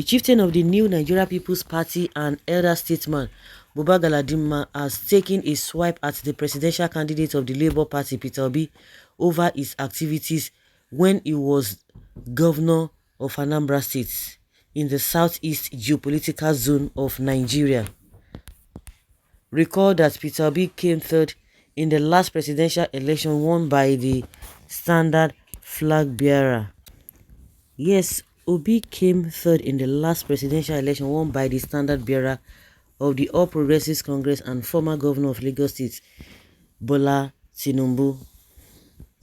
chieftain of the new Nigeria People's Party and elder statesman, Buba Galadinma, has taken a swipe at the presidential candidate of the Labour Party, Peter Obi, over his activities when he was governor of Anambra State in the southeast geopolitical zone of Nigeria. Recall that Peter Obi came third in the last presidential election won by the standard flag bearer. Yes, Obi came third in the last presidential election won by the standard bearer of the All Progressives Congress and former governor of Lagos State, Bola Tinubu.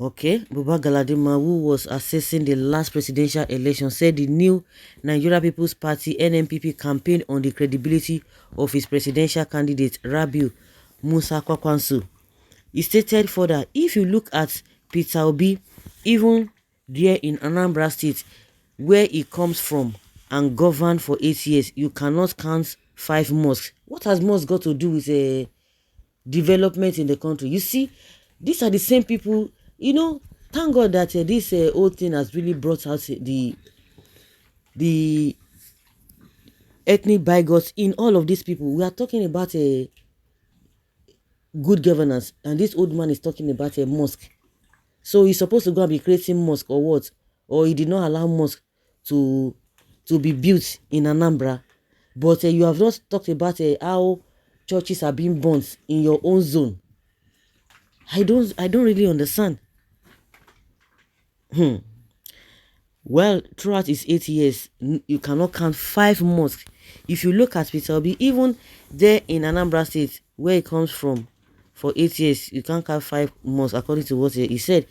Okay, Buba Galadinma, who was assessing the last presidential election, said the new Nigeria People's Party NNPP campaigned on the credibility of his presidential candidate, Rabiu Musa Kwakwanso. He stated further, if you look at Peter Obi, even there in Anambra State, where he comes from and governed for 8 years, you cannot count 5 mosques. What has mosques got to do with development in the country? You see, these are the same people. You know, thank God that this whole thing has really brought out the ethnic bigots in all of these people. We are talking about good governance, and this old man is talking about a mosque. So he's supposed to go and be creating mosque or what? Or he did not allow mosque to be built in Anambra. But you have not talked about how churches are being burnt in your own zone. I don't really understand. Well, throughout his 8 years, you cannot count 5 mosques. If you look at Peter Obi, even there in Anambra State, where he comes from, for 8 years, you can't count 5 mosques, according to what he said.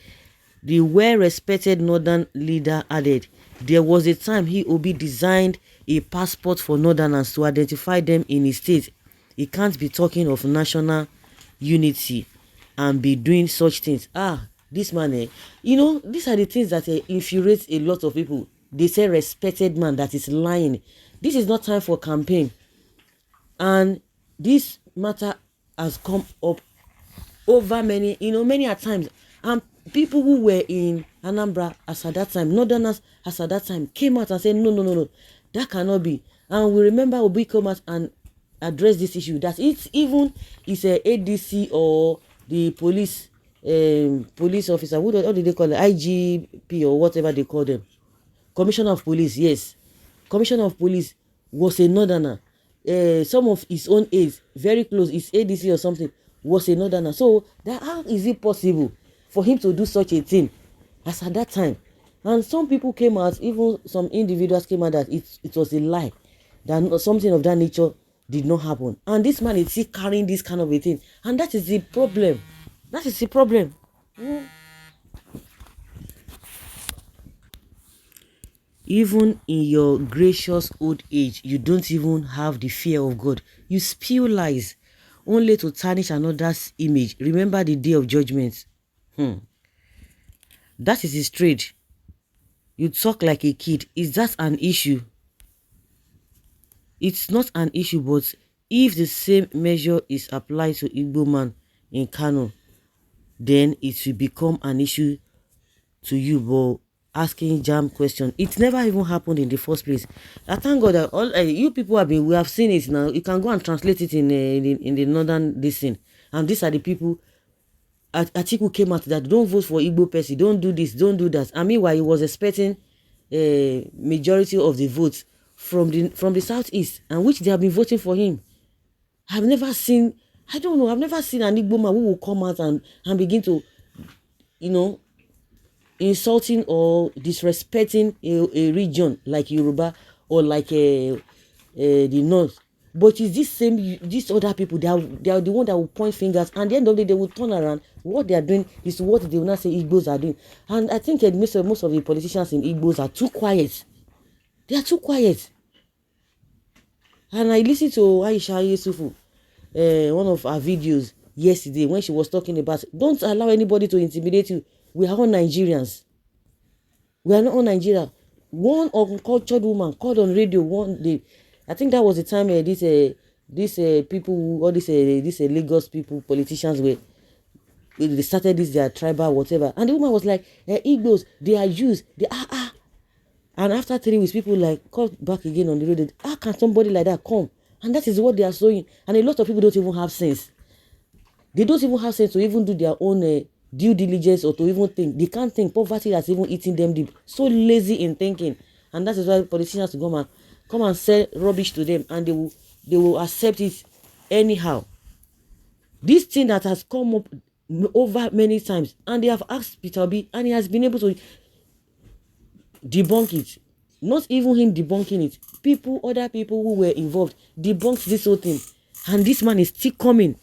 The well-respected northern leader added, there was a time Obi designed a passport for northerners to identify them in his state. He can't be talking of national unity and be doing such things. This man, you know, these are the things that infuriate a lot of people. They say respected man that is lying. This is not time for campaign. And this matter has come up over many a times. And people who were in Anambra as at that time, northerners as at that time, came out and said, no, that cannot be. And we remember Obi come out and address this issue, that it's even is a ADC or the police officer, what did they call it, IGP or whatever they call them, commissioner of police. Yes, commissioner of police was a northerner. Some of his own aides, very close, his ADC or something, was a northerner. So that, how is it possible for him to do such a thing as at that time? And some people came out, even some individuals came out, that it was a lie, that something of that nature did not happen. And this man is still carrying this kind of a thing, and that is the problem. That is the problem. Even in your gracious old age, you don't even have the fear of God. You spew lies only to tarnish another's image. Remember the day of judgment. That is his trade. You talk like a kid. Is that an issue? It's not an issue, but if the same measure is applied to Igbo man in Kano, then it will become an issue to you. But asking jam question, it never even happened in the first place. I thank God that all you people we have seen it now. You can go and translate it in the northern district, and these are the people. Atiku came out that don't vote for Igbo person, don't do this, don't do that. And meanwhile, he was expecting a majority of the votes from the southeast, and which they have been voting for him. I've never seen an Igbo man who will come out and begin to, insulting or disrespecting a region like Yoruba or like the North. But it's these other people, they are the one that will point fingers, and at the end of the day, they will turn around. What they are doing is what they will not say Igbos are doing. And I think most of the politicians in Igbos are too quiet. They are too quiet. And I listened to Aisha Yusufu, one of her videos yesterday, when she was talking about, don't allow anybody to intimidate you. We are all Nigerians. We are not all Nigeria. One uncultured woman called on radio one day. I think that was the time these people, all these Lagos people, politicians they started this their tribal whatever, and the woman was like, Igbos, they are Jews. And after 3 weeks, people like come back again on the road. How can somebody like that come? And that is what they are showing. And a lot of people don't even have sense. They don't even have sense to even do their own due diligence or to even think. They can't think. Poverty has even eaten them deep. So lazy in thinking. And that is why politicians come and sell rubbish to them, and they will accept it anyhow. This thing that has come up over many times, and they have asked Peter Obi, and he has been able to debunk it. Not even him debunking it. Other people who were involved debunked this whole thing. And this man is still coming.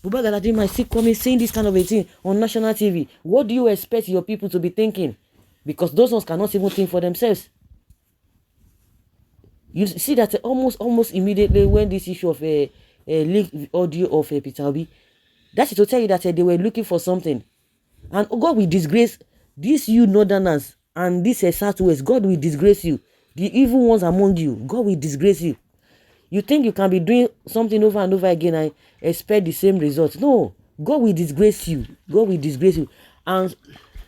Buba Galadinma is still coming, saying this kind of a thing on national TV. What do you expect your people to be thinking? Because those ones cannot even think for themselves. You see that almost immediately when this issue of a leaked audio of Peter Obi, that is to tell you that they were looking for something. And God will disgrace these you northerners and this southwest. God will disgrace you. The evil ones among you, God will disgrace you. You think you can be doing something over and over again and expect the same results? No, God will disgrace you. God will disgrace you. And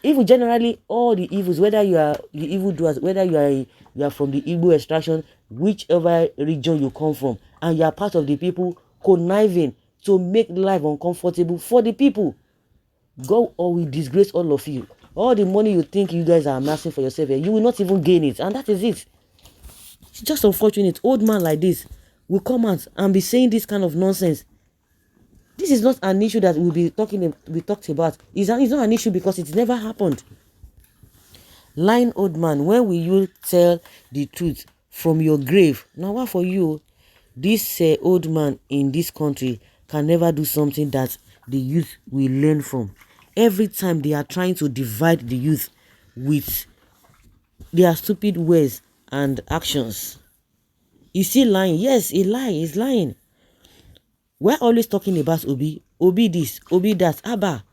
even generally, all the evils, whether you are the evildoers, whether you are from the Igbo extraction, whichever region you come from, and you are part of the people conniving to make life uncomfortable for the people, God will disgrace all of you. All the money you think you guys are amassing for yourself, you will not even gain it. And that is it. It's just unfortunate. Old man like this will come out and be saying this kind of nonsense. This is not an issue that we talked about. It's not an issue because it never happened. Lying old man, when will you tell the truth from your grave? Now what for you? This old man in this country can never do something that the youth will learn from. Every time they are trying to divide the youth with their stupid words and actions. Is he lying? Yes, he's lying. We're always talking about Obi this, Obi that. Abba,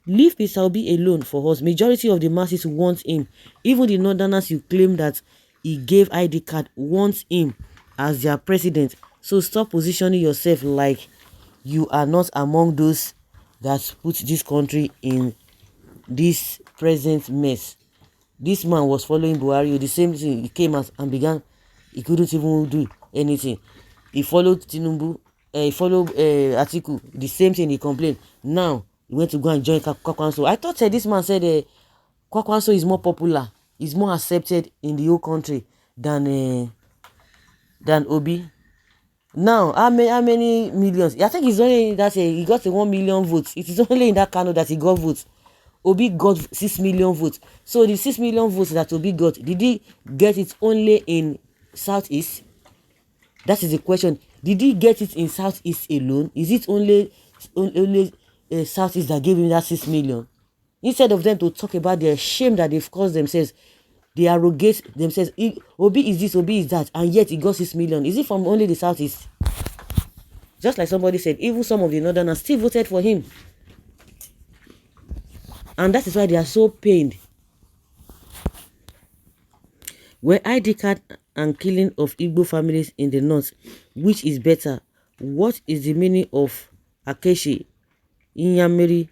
leave Peter Obi alone for us. Majority of the masses want him. Even the northerners you claim that he gave ID card want him as their president. So stop positioning yourself like you are not among those that put this country in this present mess. This man was following Buhari. The same thing, he came out and began. He couldn't even do anything. He followed Tinubu. He followed Atiku. The same thing, he complained. Now he went to go and join Kwakwanso. I thought this man said Kwakwanso is more popular, is more accepted in the whole country than Obi. Now how many millions? I think it's only that he got 1 million votes. It is only in that Kano that he got votes. Obi got 6 million votes. So the 6 million votes that Obi got, did he get it only in Southeast? That is the question. Did he get it in Southeast alone? Is it only Southeast that gave him that 6 million? Instead of them to talk about their shame that they've caused themselves, they arrogate themselves. Obi is this, Obi is that, and yet he got 6 million. Is it from only the Southeast? Just like somebody said, even some of the Northerners still voted for him. And that is why they are so pained. Were ID card and killing of Igbo families in the north, which is better? What is the meaning of Akeshi, Inyamiri,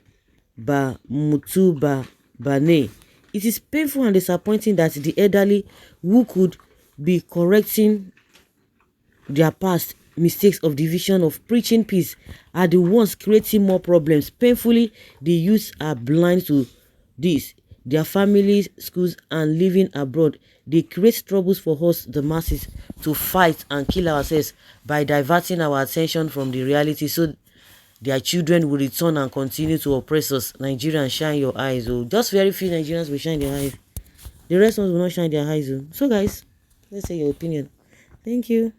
Ba, Mutu, Ba, Bane? It is painful and disappointing that the elderly who could be correcting their past mistakes of division of preaching peace are the ones creating more problems. Painfully, the youth are blind to this. Their families, schools, and living abroad, they create troubles for us, the masses, to fight and kill ourselves by diverting our attention from the reality, so their children will return and continue to oppress us. Nigerians, shine your eyes. Oh, just very few Nigerians will shine their eyes. The rest ones will not shine their eyes. Oh. So guys, let's say your opinion. Thank you.